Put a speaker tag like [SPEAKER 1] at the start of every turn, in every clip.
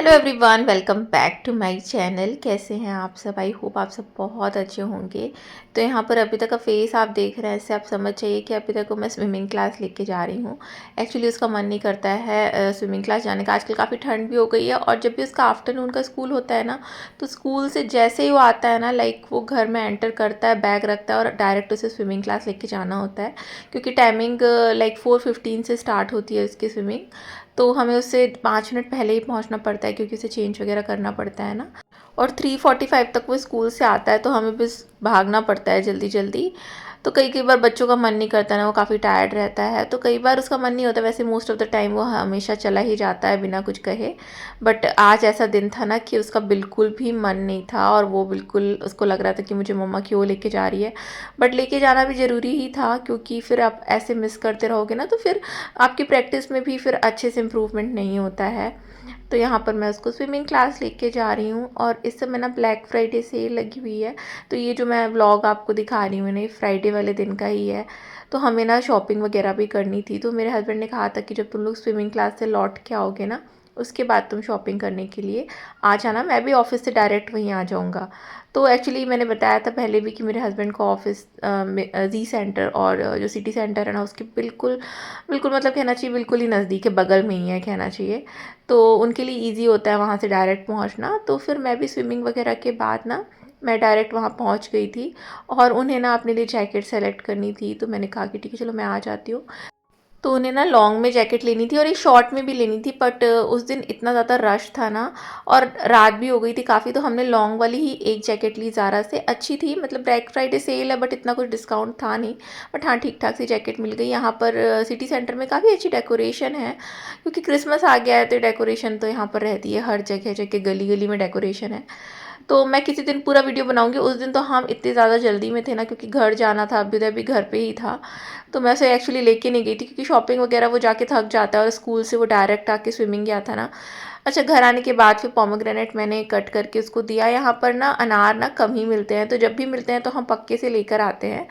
[SPEAKER 1] Hello everyone, welcome back to my channel. कैसे हैं आप सब? आई होप आप सब बहुत अच्छे होंगे। तो यहाँ पर अभी तक का फेस आप देख रहे हैं, इससे आप समझ जाइए कि अभी तक मैं स्विमिंग क्लास लेके जा रही हूँ। एक्चुअली उसका मन नहीं करता है स्विमिंग क्लास जाने का। आजकल काफ़ी ठंड भी हो गई है और जब भी उसका आफ्टरनून का स्कूल होता है ना, तो स्कूल से जैसे ही वो आता है ना, लाइक वो घर में एंटर करता है, बैग रखता है और डायरेक्ट उसे स्विमिंग क्लास लेके जाना होता है। क्योंकि टाइमिंग लाइक 4:15 से स्टार्ट होती है उसकी स्विमिंग। तो हमें उससे 5 मिनट पहले ही पहुंचना पड़ता है क्योंकि उसे चेंज वगैरह करना पड़ता है ना। और 3:45 तक वो स्कूल से आता है, तो हमें बस भागना पड़ता है जल्दी जल्दी। तो कई कई बार बच्चों का मन नहीं करता ना, वो काफ़ी टायर्ड रहता है, तो कई बार उसका मन नहीं होता। वैसे मोस्ट ऑफ द टाइम वो हमेशा चला ही जाता है बिना कुछ कहे। बट आज ऐसा दिन था ना कि उसका बिल्कुल भी मन नहीं था और वो बिल्कुल, उसको लग रहा था कि मुझे मम्मा क्यों लेके जा रही है। बट लेके जाना भी ज़रूरी ही था, क्योंकि फिर आप ऐसे मिस करते रहोगे ना, तो फिर आपकी प्रैक्टिस में भी फिर अच्छे से इम्प्रूवमेंट नहीं होता है। तो यहाँ पर मैं उसको स्विमिंग क्लास लेके जा रही हूँ और इस समय ना ब्लैक फ्राइडे सेल लगी हुई है। तो ये जो मैं व्लॉग आपको दिखा रही हूँ ना, ये फ्राइडे वाले दिन का ही है। तो हमें ना शॉपिंग वगैरह भी करनी थी, तो मेरे हस्बैंड ने कहा था कि जब तुम लोग स्विमिंग क्लास से लौट के आओगे ना, उसके बाद तुम शॉपिंग करने के लिए आ जाना। मैं भी ऑफिस से डायरेक्ट वहीं आ जाऊँगा। तो एक्चुअली मैंने बताया था पहले भी कि मेरे हस्बैंड का ऑफिस जी सेंटर और जो सिटी सेंटर है ना, उसके बिल्कुल बिल्कुल मतलब कहना चाहिए बिल्कुल ही नज़दीक है, बगल में ही है कहना चाहिए। तो उनके लिए ईज़ी होता है वहाँ से डायरेक्ट पहुँचना। तो फिर मैं भी स्विमिंग वगैरह के बाद ना, मैं डायरेक्ट वहाँ पहुँच गई थी। और उन्हें ना अपने लिए जैकेट सेलेक्ट करनी थी, तो मैंने कहा कि ठीक है चलो मैं आ जाती हूँ। तो उन्हें ना लॉन्ग में जैकेट लेनी थी और एक शॉर्ट में भी लेनी थी, बट उस दिन इतना ज़्यादा रश था ना और रात भी हो गई थी काफ़ी, तो हमने लॉन्ग वाली ही एक जैकेट ली। ज़ारा से अच्छी थी, मतलब ब्लैक फ्राइडे सेल है बट इतना कुछ डिस्काउंट था नहीं। बट हाँ, ठीक ठाक सी जैकेट मिल गई। यहाँ पर सिटी सेंटर में काफ़ी अच्छी डेकोरेशन है, क्योंकि क्रिसमस आ गया है, तो डेकोरेशन तो यहाँ पर रहती है हर जगह जगह, गली गली में डेकोरेशन है। तो मैं किसी दिन पूरा वीडियो बनाऊंगी। उस दिन तो हम इतने ज़्यादा जल्दी में थे ना, क्योंकि घर जाना था, अभ्युदय भी घर पे ही था। तो मैं उसे एक्चुअली लेके नहीं गई थी, क्योंकि शॉपिंग वगैरह वो जाके थक जाता है और स्कूल से वो डायरेक्ट आके स्विमिंग गया था ना। अच्छा, घर आने के बाद फिर पोमोग्रेनेट मैंने कट करके उसको दिया। यहाँ पर ना अनार ना कम ही मिलते हैं, तो जब भी मिलते हैं तो हम पक्के से लेकर आते हैं।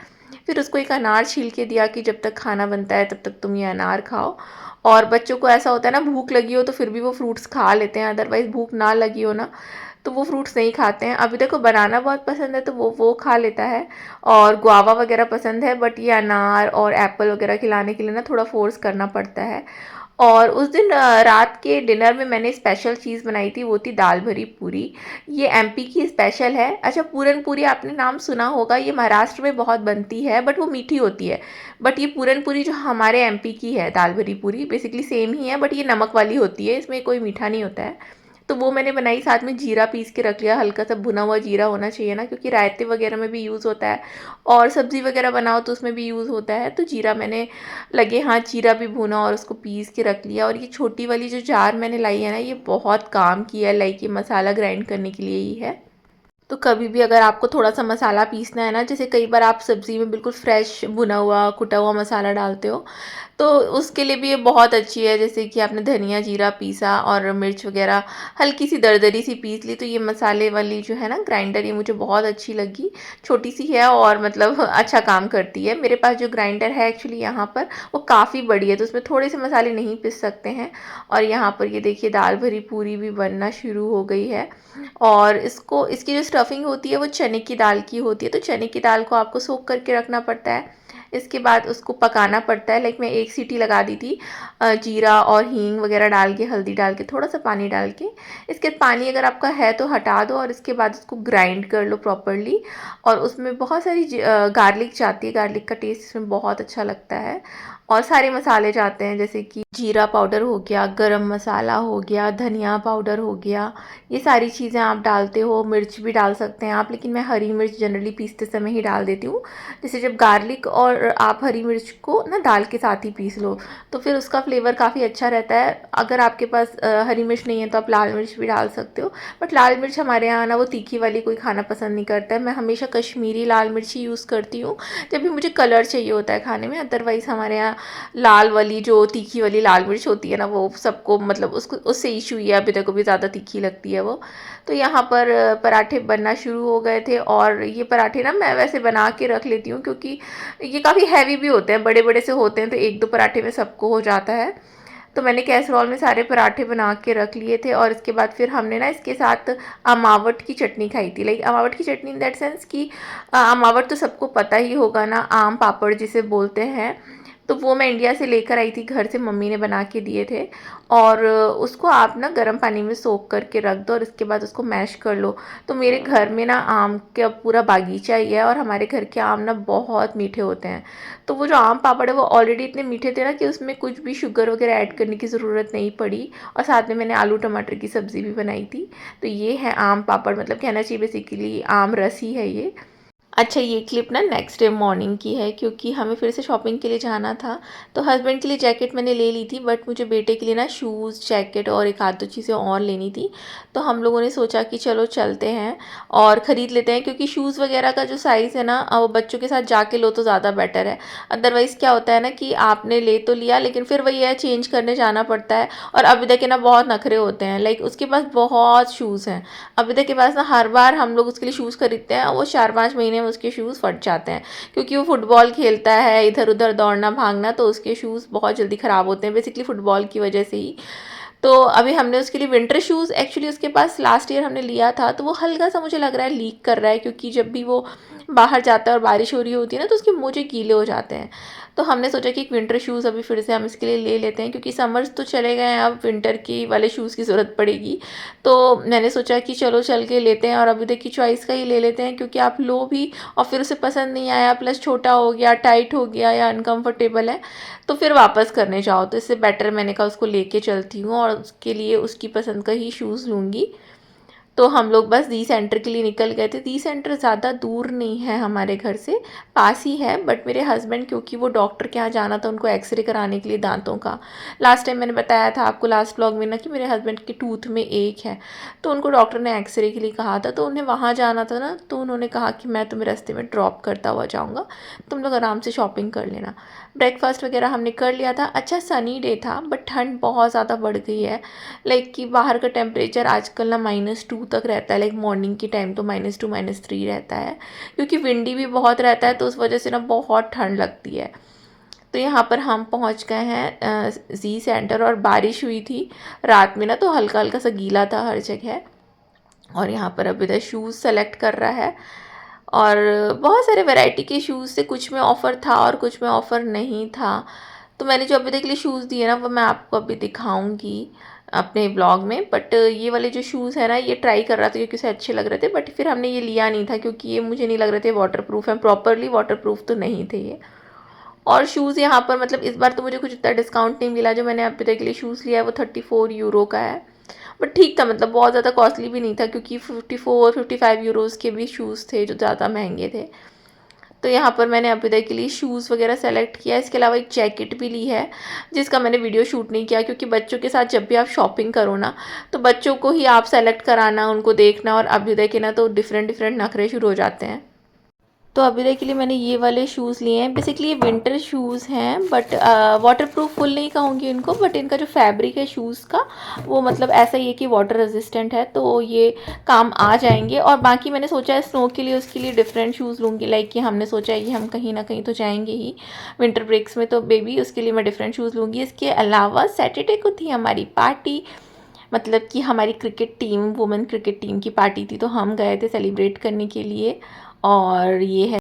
[SPEAKER 1] फिर उसको एक अनार छील के दिया कि जब तक खाना बनता है तब तक तुम ये अनार खाओ। और बच्चों को ऐसा होता है ना, भूख लगी हो तो फिर भी वो फ्रूट्स खा लेते हैं, अदरवाइज़ भूख ना लगी हो ना, तो वो फ्रूट्स नहीं खाते हैं। अभी देखो बनाना बहुत पसंद है, तो वो खा लेता है। और गुआवा वगैरह पसंद है, बट ये अनार और एप्पल वगैरह खिलाने के लिए ना थोड़ा फोर्स करना पड़ता है। और उस दिन रात के डिनर में मैंने स्पेशल चीज़ बनाई थी, वो थी दाल भरी पूरी। ये एमपी की स्पेशल है। अच्छा, पूरन पूरी आपने नाम सुना होगा, ये महाराष्ट्र में बहुत बनती है बट वो मीठी होती है। बट ये पूरन पूरी जो हमारे एमपी की है, दाल भरी पूरी बेसिकली सेम ही है, बट ये नमक वाली होती है, इसमें कोई मीठा नहीं होता है। तो वो मैंने बनाई, साथ में जीरा पीस के रख लिया। हल्का सा भुना हुआ जीरा होना चाहिए ना, क्योंकि रायते वगैरह में भी यूज़ होता है और सब्ज़ी वगैरह बनाओ तो उसमें भी यूज़ होता है। तो जीरा मैंने लगे हाँ, जीरा भी भुना और उसको पीस के रख लिया। और ये छोटी वाली जो जार मैंने लाई है ना, ये बहुत काम की है, लाइक ये मसाला ग्राइंड करने के लिए ही है। तो कभी भी अगर आपको थोड़ा सा मसाला पीसना है ना, जैसे कई बार आप सब्ज़ी में बिल्कुल फ्रेश भुना हुआ कुटा हुआ मसाला डालते हो, तो उसके लिए भी ये बहुत अच्छी है। जैसे कि आपने धनिया जीरा पीसा और मिर्च वगैरह हल्की सी दरदरी सी पीस ली, तो ये मसाले वाली जो है ना ग्राइंडर, ये मुझे बहुत अच्छी लगी। छोटी सी है और मतलब अच्छा काम करती है। मेरे पास जो ग्राइंडर है एक्चुअली यहाँ पर, वो काफ़ी बड़ी है, तो उसमें थोड़े से मसाले नहीं पीस सकते हैं। और यहाँ पर ये देखिए दाल भरी पूरी भी बनना शुरू हो गई है। और इसको, इसकी जो स्टफिंग होती है वो चने की दाल की होती है, तो चने की दाल को आपको सोक करके रखना पड़ता है। इसके बाद उसको पकाना पड़ता है। लाइक मैं एक सीटी लगा दी थी जीरा और हींग वगैरह डाल के, हल्दी डाल के, थोड़ा सा पानी डाल के। इसके बाद पानी अगर आपका है तो हटा दो और इसके बाद उसको ग्राइंड कर लो प्रॉपरली। और उसमें बहुत सारी गार्लिक जाती है, गार्लिक का टेस्ट इसमें बहुत अच्छा लगता है। और सारे मसाले जाते हैं, जैसे कि जीरा पाउडर हो गया, गरम मसाला हो गया, धनिया पाउडर हो गया, ये सारी चीज़ें आप डालते हो। मिर्च भी डाल सकते हैं आप, लेकिन मैं हरी मिर्च जनरली पीसते समय ही डाल देती हूँ। जैसे जब गार्लिक और आप हरी मिर्च को ना दाल के साथ ही पीस लो, तो फिर उसका फ्लेवर काफ़ी अच्छा रहता है। अगर आपके पास हरी मिर्च नहीं है तो आप लाल मिर्च भी डाल सकते हो। बट लाल मिर्च हमारे यहाँ ना वो तीखी वाली कोई खाना पसंद नहीं करता है। मैं हमेशा कश्मीरी लाल मिर्च ही यूज़ करती हूँ जब भी मुझे कलर चाहिए होता है खाने में। अदरवाइज़ हमारे यहाँ लाल वाली जो तीखी वाली लाल मिर्च होती है ना, वो सबको मतलब उसको उससे इशू ही है, अभी तक को भी ज़्यादा तीखी लगती है वो। तो यहाँ पर पराठे बनना शुरू हो गए थे। और ये पराठे ना मैं वैसे बना के रख लेती हूँ, क्योंकि ये काफ़ी हैवी भी होते हैं, बड़े बड़े से होते हैं, तो एक दो पराठे में सबको हो जाता है। तो मैंने कैसरोल में सारे पराठे बना के रख लिए थे और इसके बाद फिर हमने ना इसके साथ अमावट की चटनी खाई थी। लाइक अमावट की चटनी इन दैट सेंस कि अमावट तो सबको पता ही होगा ना, आम पापड़ जिसे बोलते हैं। तो वो मैं इंडिया से लेकर आई थी, घर से मम्मी ने बना के दिए थे। और उसको आप ना गर्म पानी में सोख करके रख दो और इसके बाद उसको मैश कर लो। तो मेरे घर में ना आम का पूरा बागीचा ही है और हमारे घर के आम ना बहुत मीठे होते हैं। तो वो जो आम पापड़ है वो ऑलरेडी इतने मीठे थे ना कि उसमें कुछ भी शुगर वगैरह ऐड करने की ज़रूरत नहीं पड़ी। और साथ में मैंने आलू टमाटर की सब्ज़ी भी बनाई थी। तो ये है आम पापड़, मतलब कहना चाहिए बेसिकली आम रस ही है ये। अच्छा, ये क्लिप ना नेक्स्ट डे मॉर्निंग की है क्योंकि हमें फिर से शॉपिंग के लिए जाना था। तो हस्बैंड के लिए जैकेट मैंने ले ली थी, बट मुझे बेटे के लिए ना शूज़, जैकेट और एक आध दो चीज़ें और लेनी थी। तो हम लोगों ने सोचा कि चलो चलते हैं और ख़रीद लेते हैं, क्योंकि शूज़ वगैरह का जो साइज़ है ना वो बच्चों के साथ जाके लो तो ज़्यादा बेटर है। अदरवाइज़ क्या होता है ना कि आपने ले तो लिया लेकिन फिर वही है, चेंज करने जाना पड़ता है। और अभी तक के ना बहुत नखरे होते हैं, लाइक उसके पास बहुत शूज़ हैं। अभी तक के पास ना हर बार हम लोग उसके लिए शूज़ खरीदते हैं, वो 4-5 महीने में उसके शूज़ फट जाते हैं, क्योंकि वो फुटबॉल खेलता है, इधर उधर दौड़ना भागना, तो उसके शूज़ बहुत जल्दी ख़राब होते हैं बेसिकली फुटबॉल की वजह से ही। तो अभी हमने उसके लिए विंटर शूज़, एक्चुअली उसके पास लास्ट ईयर हमने लिया था, तो वो हल्का सा मुझे लग रहा है लीक कर रहा है, क्योंकि जब भी वो बाहर जाता है और बारिश हो रही होती है ना तो उसके मोजे गीले हो जाते हैं। तो हमने सोचा कि एक विंटर शूज़ अभी फिर से हम इसके लिए ले लेते हैं, क्योंकि समर्स तो चले गए हैं, अब विंटर की वाले शूज़ की ज़रूरत पड़ेगी। तो मैंने सोचा कि चलो चल के लेते हैं और अभी की चॉइस का ही ले लेते हैं, क्योंकि आप लो भी और फिर उसे पसंद नहीं आया, प्लस छोटा हो गया, टाइट हो गया या अनकंफर्टेबल है, तो फिर वापस करने जाओ। तो इससे बेटर मैंने कहा उसको लेके चलती हूँ और उसके लिए उसकी पसंद का ही शूज़ लूँगी। तो हम लोग बस दी सेंटर के लिए निकल गए थे। दी सेंटर ज़्यादा दूर नहीं है हमारे घर से, पास ही है, बट मेरे हस्बैंड क्योंकि वो डॉक्टर के यहाँ जाना था उनको एक्सरे कराने के लिए दांतों का। लास्ट टाइम मैंने बताया था आपको लास्ट व्लॉग में ना कि मेरे हस्बैंड के टूथ में एक है, तो उनको डॉक्टर ने एक्सरे के लिए कहा था, तो उन्हें वहाँ जाना था ना, तो उन्होंने कहा कि मैं तुम्हें रास्ते में ड्रॉप करता हुआ जाऊँगा, तुम लोग आराम से शॉपिंग कर लेना। ब्रेकफास्ट वगैरह हमने कर लिया था। अच्छा सनी डे था, बट ठंड बहुत ज़्यादा बढ़ गई है। लाइक कि बाहर का टेम्परेचर आजकल ना -2 तक रहता है, लाइक मॉर्निंग की टाइम तो -2 -3 रहता है, क्योंकि विंडी भी बहुत रहता है, तो उस वजह से ना बहुत ठंड लगती है। तो यहाँ पर हम पहुँच गए हैं ज़ी सेंटर, और बारिश हुई थी रात में ना, तो हल्का हल्का सा गीला था हर जगह। और यहाँ पर अभी तक शूज़ सेलेक्ट कर रहा है और बहुत सारे वैरायटी के शूज़ थे, कुछ में ऑफ़र था और कुछ में ऑफ़र नहीं था। तो मैंने जो अभी तक के लिए शूज़ दिए ना वो मैं आपको अभी दिखाऊंगी अपने ब्लॉग में। बट ये वाले जो शूज़ है ना ये ट्राई कर रहा था क्योंकि उसे अच्छे लग रहे थे, बट फिर हमने ये लिया नहीं था क्योंकि ये मुझे नहीं लग रहे थे वाटरप्रूफ हैं, प्रॉपरली वाटरप्रूफ तो नहीं थे ये। और शूज़ यहाँ पर मतलब इस बार तो मुझे कुछ इतना डिस्काउंट नहीं मिला, जो मैंने अभी तक के लिए शूज़ लिया है वो 34 यूरो का है। बट ठीक था, मतलब बहुत ज़्यादा कॉस्टली भी नहीं था, क्योंकि 54-55 यूरोज़ के भी शूज़ थे जो ज़्यादा महंगे थे। तो यहाँ पर मैंने अभी तक के लिए शूज़ वगैरह सेलेक्ट किया। इसके अलावा एक जैकेट भी ली है जिसका मैंने वीडियो शूट नहीं किया, क्योंकि बच्चों के साथ जब भी आप शॉपिंग करो ना तो बच्चों को ही आप सेलेक्ट कराना, उनको देखना, और अभी तक के ना तो डिफरेंट डिफरेंट नखरे शुरू हो जाते हैं। तो अभी तक के लिए मैंने ये वाले शूज़ लिए हैं। बेसिकली ये विंटर शूज़ हैं, बट वाटरप्रूफ फुल नहीं कहूँगी इनको, बट इनका जो फैब्रिक है शूज़ का वो मतलब ऐसा ही है कि वाटर रेजिस्टेंट है, तो ये काम आ जाएंगे। और बाकी मैंने सोचा है स्नो के लिए उसके लिए डिफरेंट शूज़ लूँगी, लाइक कि हमने सोचा है कि हम कहीं ना कहीं तो जाएंगे ही विंटर ब्रेक्स में, तो बेबी उसके लिए मैं डिफरेंट शूज़ लूँगी। इसके अलावा सैटरडे को थी हमारी पार्टी, मतलब कि हमारी cricket team, women cricket team की पार्टी थी, तो हम गए थे सेलिब्रेट करने के लिए। और ये है